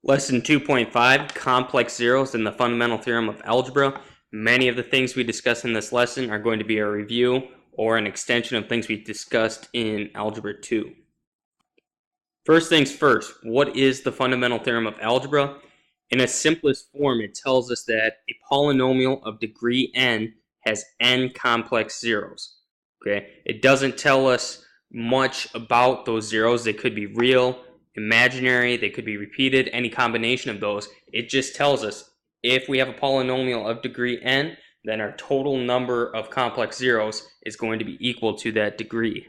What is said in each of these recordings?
Lesson 2.5, Complex Zeros and the Fundamental Theorem of Algebra. Many of the things we discuss in this lesson are going to be a review or an extension of things we discussed in Algebra 2. First things first, what is the Fundamental Theorem of Algebra? In its simplest form, it tells us that a polynomial of degree n has n complex zeros. Okay, it doesn't tell us much about those zeros. They could be real, imaginary, they could be repeated, any combination of those. It just tells us if we have a polynomial of degree n, then our total number of complex zeros is going to be equal to that degree.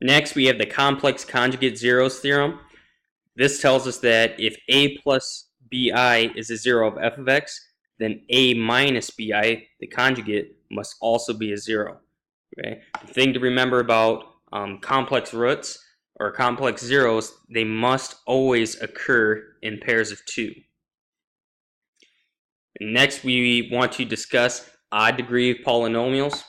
Next, we have the complex conjugate zeros theorem. This tells us that if a plus bi is a zero of f of x, then a minus bi, the conjugate, must also be a zero. Okay? The thing to remember about complex roots or complex zeros, they must always occur in pairs of two. And next, we want to discuss odd degree polynomials.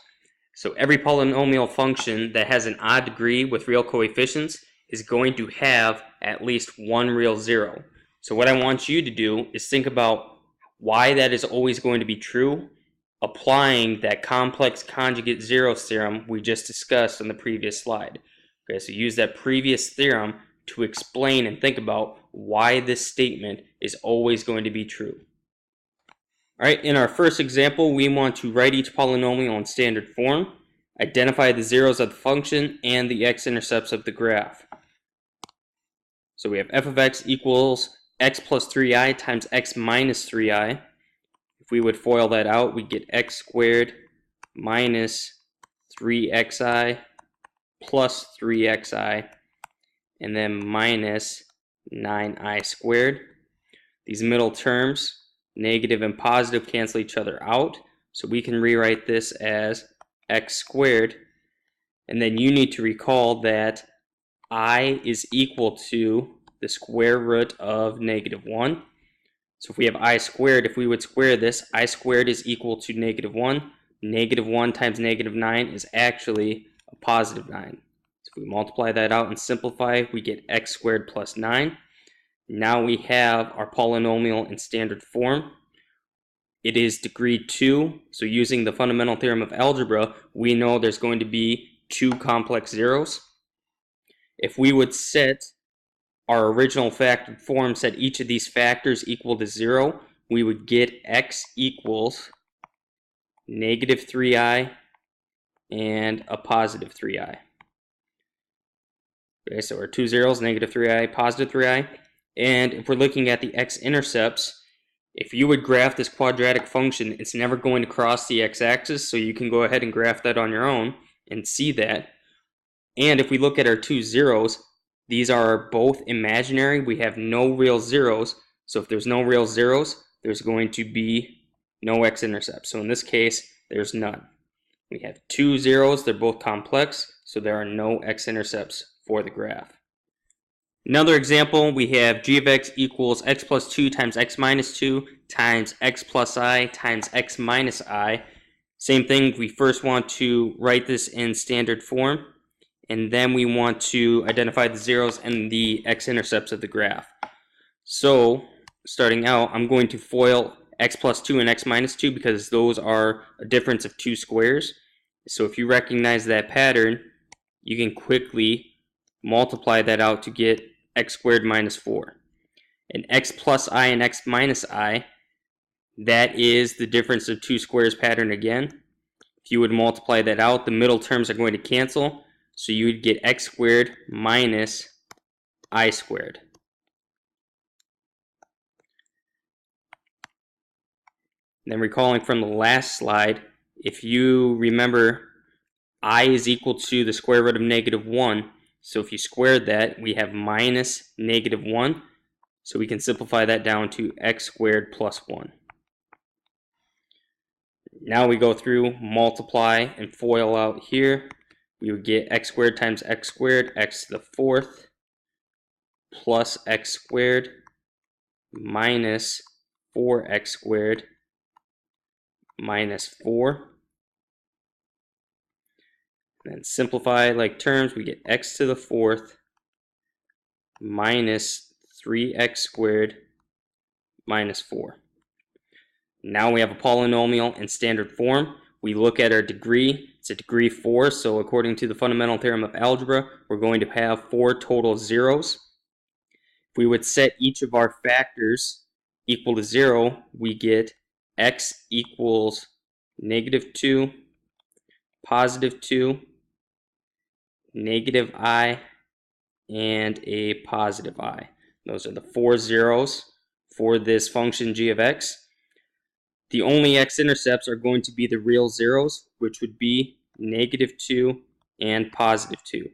So every polynomial function that has an odd degree with real coefficients is going to have at least one real zero. So what I want you to do is think about why that is always going to be true, applying that complex conjugate zeros theorem we just discussed on the previous slide. Okay, so use that previous theorem to explain and think about why this statement is always going to be true. All right, in our first example, we want to write each polynomial in standard form, identify the zeros of the function, and the x-intercepts of the graph. So we have f of x equals x plus 3i times x minus 3i. If we would FOIL that out, we get x squared minus 3xi plus 3xi, and then minus 9i squared. These middle terms, negative and positive, cancel each other out. So we can rewrite this as x squared. And then you need to recall that I is equal to the square root of negative 1. So if we have I squared, if we would square this, I squared is equal to negative 1. Negative 1 times negative 9 is actually a positive 9. So if we multiply that out and simplify, we get x squared plus 9. Now we have our polynomial in standard form. It is degree 2, so using the fundamental theorem of algebra, we know there's going to be two complex zeros. If we would set our original factored form, set each of these factors equal to 0, we would get x equals negative 3i and a positive 3i. Okay, so our two zeros, negative 3i, positive 3i. And if we're looking at the x-intercepts, if you would graph this quadratic function, it's never going to cross the x-axis, so you can go ahead and graph that on your own and see that. And if we look at our two zeros, these are both imaginary. We have no real zeros, so if there's no real zeros, there's going to be no x-intercepts. So in this case, there's none. We have two zeros, they're both complex, so there are no x-intercepts for the graph. Another example, we have g of x equals x plus 2 times x minus 2 times x plus I times x minus I. Same thing, we first want to write this in standard form, and then we want to identify the zeros and the x-intercepts of the graph. So, starting out, I'm going to FOIL x plus 2 and x minus 2 because those are a difference of two squares. So if you recognize that pattern, you can quickly multiply that out to get x squared minus 4. And x plus I and x minus I, that is the difference of two squares pattern again. If you would multiply that out, the middle terms are going to cancel, so you would get x squared minus I squared. And then recalling from the last slide, if you remember, I is equal to the square root of negative 1. So if you squared that, we have minus negative 1. So we can simplify that down to x squared plus 1. Now we go through, multiply, and FOIL out here. We would get x squared times x squared, x to the fourth, plus x squared minus 4x squared minus 4. Then simplify like terms, we get x to the fourth minus 3x squared minus 4. Now we have a polynomial in standard form. We look at our degree. It's a degree 4, so according to the fundamental theorem of algebra, we're going to have 4 total zeros. If we would set each of our factors equal to 0, we get x equals -2, +2, -I, and a positive I. Those are the 4 zeros for this function g of x. The only x-intercepts are going to be the real zeros, which would be -2 and +2.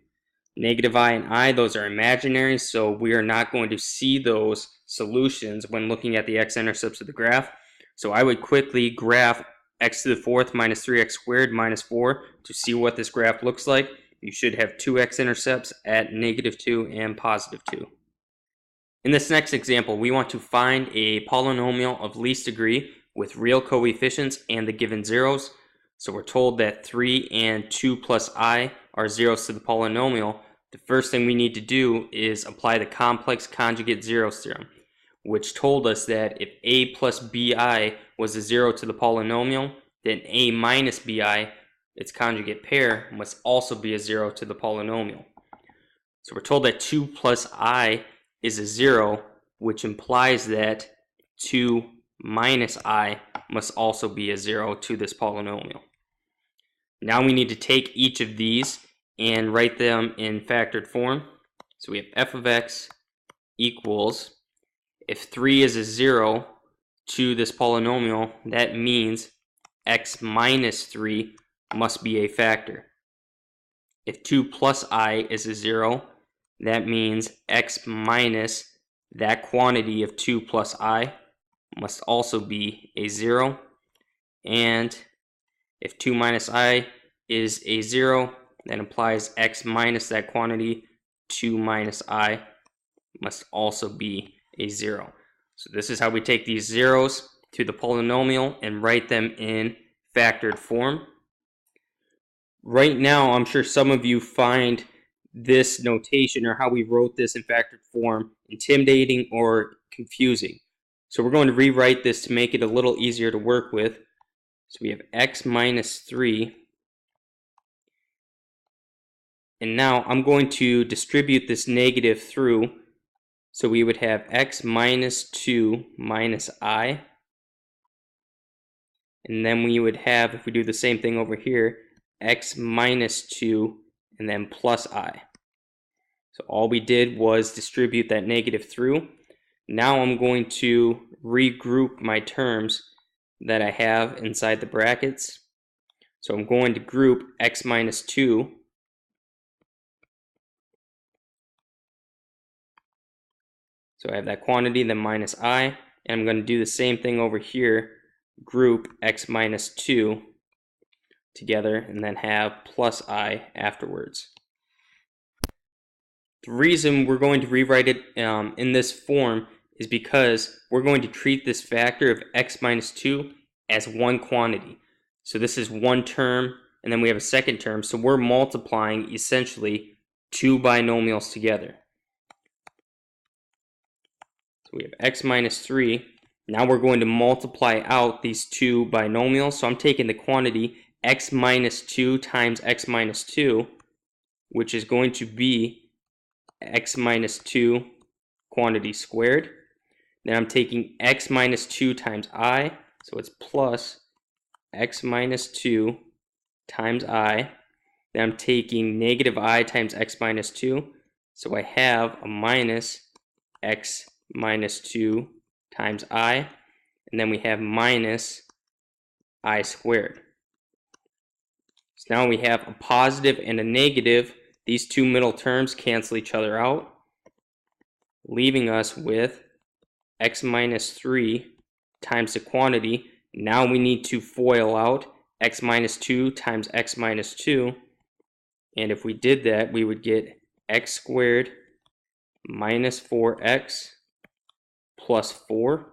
-I and I, those are imaginary, so we are not going to see those solutions when looking at the x-intercepts of the graph. So I would quickly graph x to the 4th minus 3x squared minus 4 to see what this graph looks like. You should have 2 x-intercepts at -2 and +2. In this next example, we want to find a polynomial of least degree with real coefficients and the given zeros. So we're told that 3 and 2 plus I are zeros to the polynomial. The first thing we need to do is apply the complex conjugate zeros theorem, which told us that if a plus bi was a zero to the polynomial, then a minus bi, its conjugate pair, must also be a zero to the polynomial. So we're told that 2 plus I is a zero, which implies that 2 minus I must also be a zero to this polynomial. Now we need to take each of these and write them in factored form. So we have f of x equals, if 3 is a zero to this polynomial, that means x minus 3 must be a factor. If 2 plus I is a zero, that means x minus that quantity of 2 plus I must also be a zero. And if 2 minus I is a zero, that implies x minus that quantity, 2 minus I, must also be a zero. So this is how we take these zeros to the polynomial and write them in factored form. Right now, I'm sure some of you find this notation, or how we wrote this in factored form, intimidating or confusing. So we're going to rewrite this to make it a little easier to work with. So we have x minus 3. And now I'm going to distribute this negative through. So we would have x minus 2 minus I. And then we would have, if we do the same thing over here, x minus 2 and then plus I. So all we did was distribute that negative through. Now I'm going to regroup my terms that I have inside the brackets. So I'm going to group x minus 2 so I have that quantity, then minus I, and I'm going to do the same thing over here, group x minus 2 together, and then have plus I afterwards. The reason we're going to rewrite it in this form is because we're going to treat this factor of x minus 2 as one quantity. So this is one term, and then we have a second term, so we're multiplying essentially two binomials together. So we have x minus 3. Now we're going to multiply out these two binomials. So I'm taking the quantity x minus 2 times x minus 2, which is going to be x minus 2 quantity squared. Then I'm taking x minus 2 times I, so it's plus x minus 2 times I. Then I'm taking negative I times x minus 2, so I have a minus x minus 2 times I, and then we have minus I squared. So now we have a positive and a negative. These two middle terms cancel each other out, leaving us with x minus 3 times the quantity. Now we need to FOIL out x minus 2 times x minus 2. And if we did that, we would get x squared minus 4x plus 4.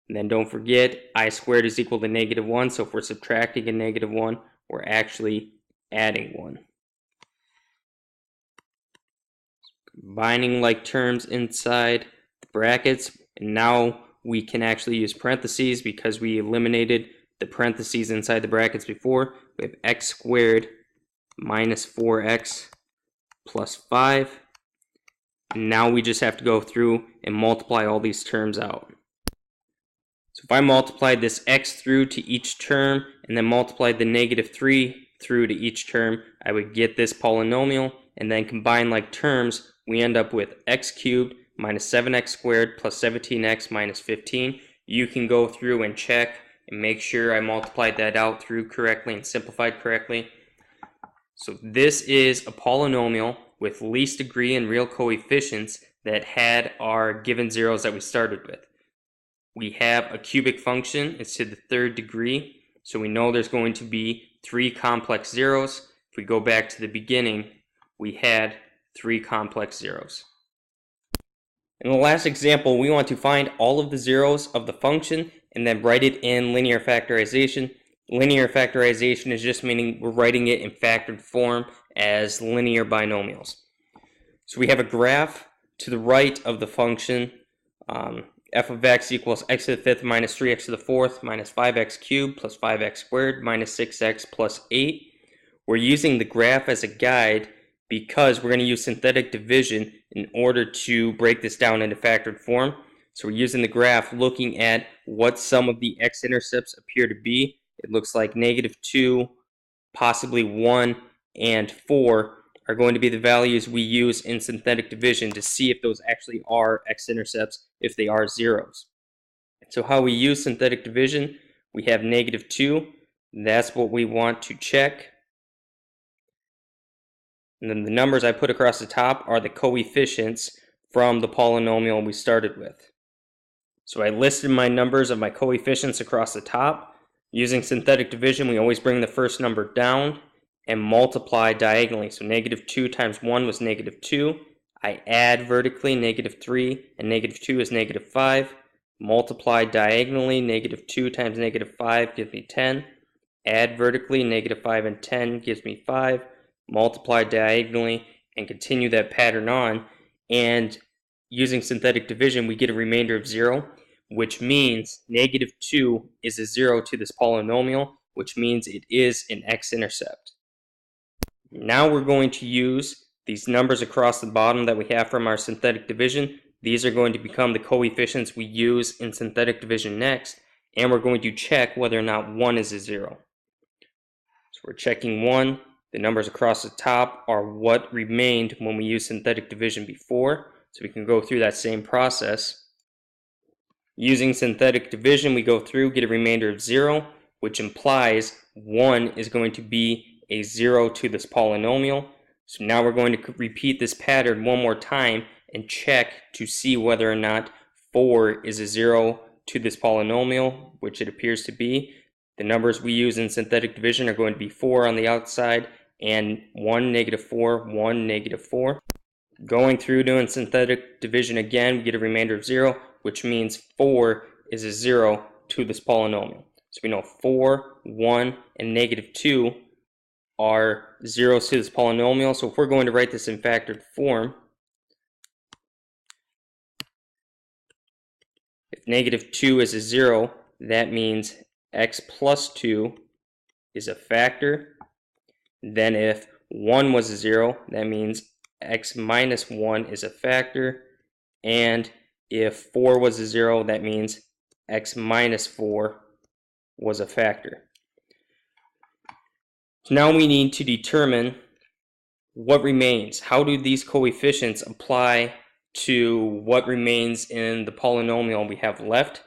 And then don't forget, I squared is equal to negative 1. So if we're subtracting a negative 1, we're actually adding 1. combining like terms inside the brackets, and now we can actually use parentheses because we eliminated the parentheses inside the brackets before. We have x squared minus 4x plus 5. And now we just have to go through and multiply all these terms out. So if I multiplied this x through to each term and then multiplied the negative 3 through to each term, I would get this polynomial, and then combine like terms, we end up with x cubed minus 7x squared plus 17x minus 15. You can go through and check and make sure I multiplied that out through correctly and simplified correctly. So this is a polynomial with least degree and real coefficients that had our given zeros that we started with. We have a cubic function, it's to the third degree, so we know there's going to be 3 complex zeros. If we go back to the beginning, we had 3 complex zeros. In the last example, we want to find all of the zeros of the function and then write it in linear factorization. Linear factorization is just meaning we're writing it in factored form as linear binomials. So we have a graph to the right of the function, f of x equals x to the fifth minus 3x to the fourth minus 5x cubed plus 5x squared minus 6x plus 8. We're using the graph as a guide because we're going to use synthetic division in order to break this down into factored form. So we're using the graph looking at what some of the x-intercepts appear to be. It looks like -2, possibly 1, and 4 are going to be the values we use in synthetic division to see if those actually are x-intercepts, if they are zeros. So how we use synthetic division, we have -2. That's what we want to check. And then the numbers I put across the top are the coefficients from the polynomial we started with. So I listed my numbers of my coefficients across the top. Using synthetic division, we always bring the first number down and multiply diagonally. So -2 times 1 was -2. I add vertically -3, and -2 is -5. Multiply diagonally, -2 times -5 gives me 10. Add vertically, -5 and 10 gives me 5. Multiply diagonally and continue that pattern on. And using synthetic division, we get a remainder of 0, which means -2 is a 0 to this polynomial, which means it is an x-intercept. Now we're going to use these numbers across the bottom that we have from our synthetic division. These are going to become the coefficients we use in synthetic division next, and we're going to check whether or not 1 is a 0. So we're checking 1. The numbers across the top are what remained when we used synthetic division before, so we can go through that same process. Using synthetic division, we go through, get a remainder of 0, which implies 1 is going to be a 0 to this polynomial. So now we're going to repeat this pattern one more time and check to see whether or not 4 is a 0 to this polynomial, which it appears to be. The numbers we use in synthetic division are going to be 4 on the outside and 1, -4, 1, -4. Going through doing synthetic division again, we get a remainder of 0, which means 4 is a 0 to this polynomial. So we know 4, 1, and -2 are zeros to this polynomial. So if we're going to write this in factored form, if -2 is a 0, that means x plus 2 is a factor. Then if 1 was a 0, that means x minus 1 is a factor. And if 4 was a 0, that means x minus 4 was a factor. So now we need to determine what remains. How do these coefficients apply to what remains in the polynomial we have left?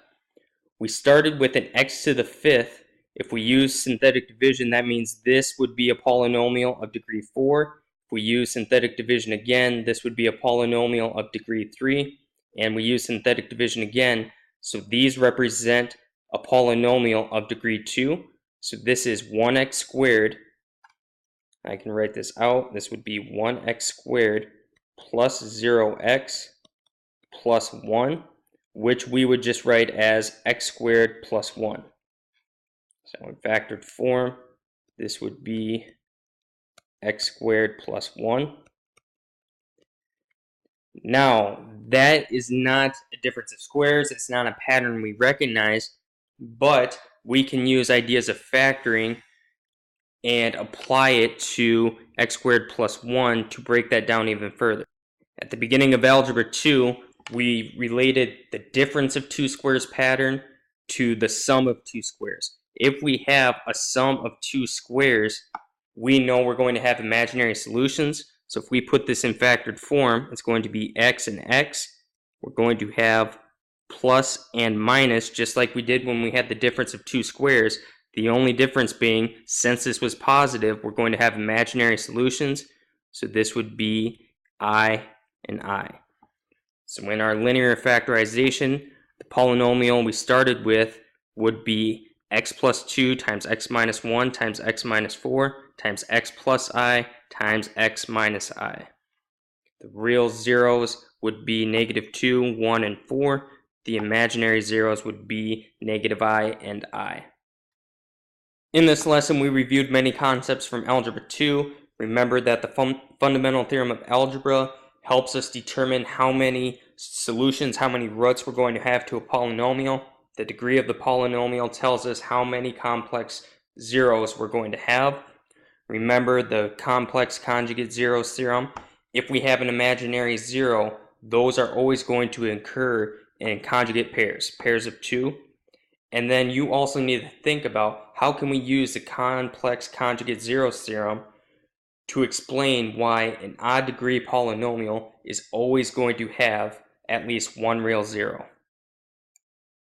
We started with an x to the fifth. If we use synthetic division, that means this would be a polynomial of degree 4. If we use synthetic division again, this would be a polynomial of degree 3. And we use synthetic division again, so these represent a polynomial of degree 2. So this is 1x squared. I can write this out. This would be 1x squared plus 0x plus 1, which we would just write as x squared plus 1. So in factored form, this would be x squared plus 1. Now, that is not a difference of squares. It's not a pattern we recognize, but we can use ideas of factoring and apply it to x squared plus 1 to break that down even further. At the beginning of Algebra 2, we related the difference of two squares pattern to the sum of two squares. If we have a sum of two squares, we know we're going to have imaginary solutions. So if we put this in factored form, it's going to be x and x. We're going to have plus and minus, just like we did when we had the difference of two squares. The only difference being, since this was positive, we're going to have imaginary solutions. So this would be I and I. So in our linear factorization, the polynomial we started with would be x plus 2 times x minus 1 times x minus 4 times x plus I times x minus I. The real zeros would be negative 2, 1, and 4. The imaginary zeros would be negative I and I. In this lesson, we reviewed many concepts from Algebra 2. Remember that the fundamental theorem of algebra helps us determine how many solutions, how many roots we're going to have to a polynomial. The degree of the polynomial tells us how many complex zeros we're going to have. Remember the complex conjugate zeros theorem. If we have an imaginary zero, those are always going to occur in conjugate pairs, pairs of two. And then you also need to think about how can we use the complex conjugate zeros theorem to explain why an odd degree polynomial is always going to have at least one real zero.